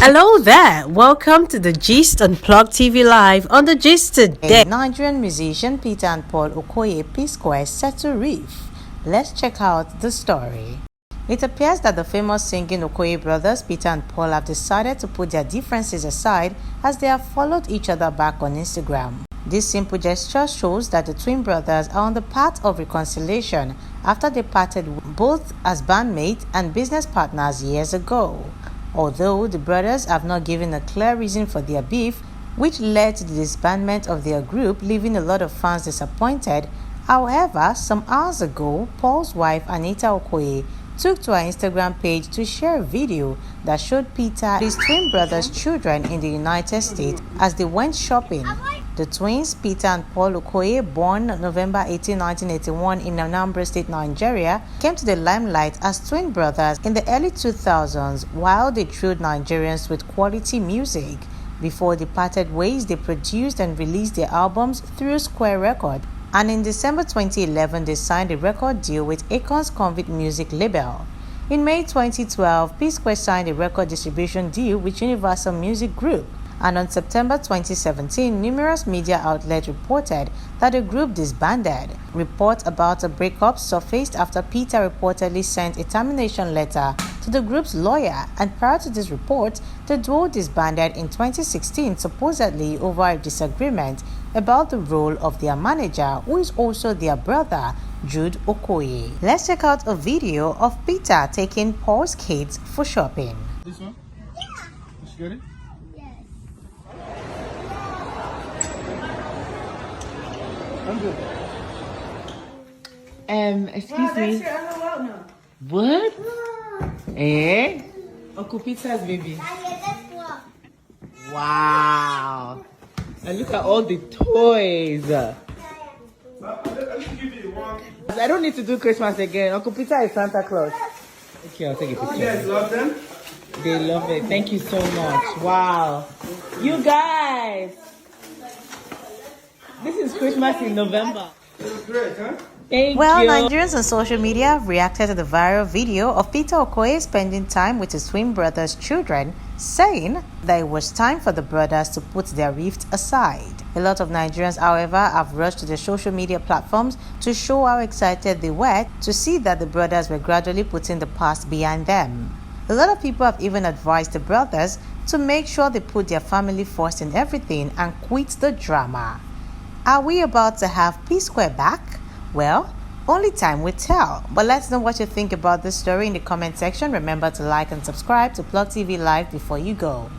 Hello there, welcome to the Gist on PlugTv Live. On the Gist today, Nigerian musician Peter and Paul Okoye Psquare set to riff. Let's check out the story. It appears that the famous singing Okoye brothers Peter and Paul have decided to put their differences aside as they have followed each other back on Instagram. This simple gesture shows that the twin brothers are on the path of reconciliation after they parted both as bandmates and business partners years ago. Although the brothers have not given a clear reason for their beef, which led to the disbandment of their group, leaving a lot of fans disappointed. However, some hours ago, Paul's wife Anita Okoye took to her Instagram page to share a video that showed Peter and his twin brothers' children in the United States as they went shopping. The twins, Peter and Paul Okoye, born November 18, 1981 in Anambra State, Nigeria, came to the limelight as twin brothers in the early 2000s while they thrilled Nigerians with quality music. Before they parted ways, they produced and released their albums through Psquare Records, and in December 2011, they signed a record deal with Akon's Convict Music label. In May 2012, Psquare signed a record distribution deal with Universal Music Group. And on September 2017, numerous media outlets reported that the group disbanded. Reports about a breakup surfaced after Peter reportedly sent a termination letter to the group's lawyer, and prior to this report, the duo disbanded in 2016, supposedly over a disagreement about the role of their manager, who is also their brother, Jude Okoye. Let's check out a video of Peter taking Paul's kids for shopping. This one? Yeah. Did you get it? I'm good. Excuse me. What? Eh? Uncle Peter's baby. Wow. And look at all the toys. I don't need to do Christmas again. Uncle Peter is Santa Claus. Okay, I'll take a picture. You guys love them? They love it. Thank you so much. Wow. You guys. This is Christmas in November. It was great, huh? Thank Well, you. Nigerians on social media have reacted to the viral video of Peter Okoye spending time with his twin brothers' children, saying that it was time for the brothers to put their rift aside. A lot of Nigerians, however, have rushed to the social media platforms to show how excited they were to see that the brothers were gradually putting the past behind them. A lot of people have even advised the brothers to make sure they put their family first in everything and quit the drama. Are we about to have Psquare back? Well, only time will tell. But let's know what you think about this story in the comment section. Remember to like and subscribe to PlugTv Live before you go.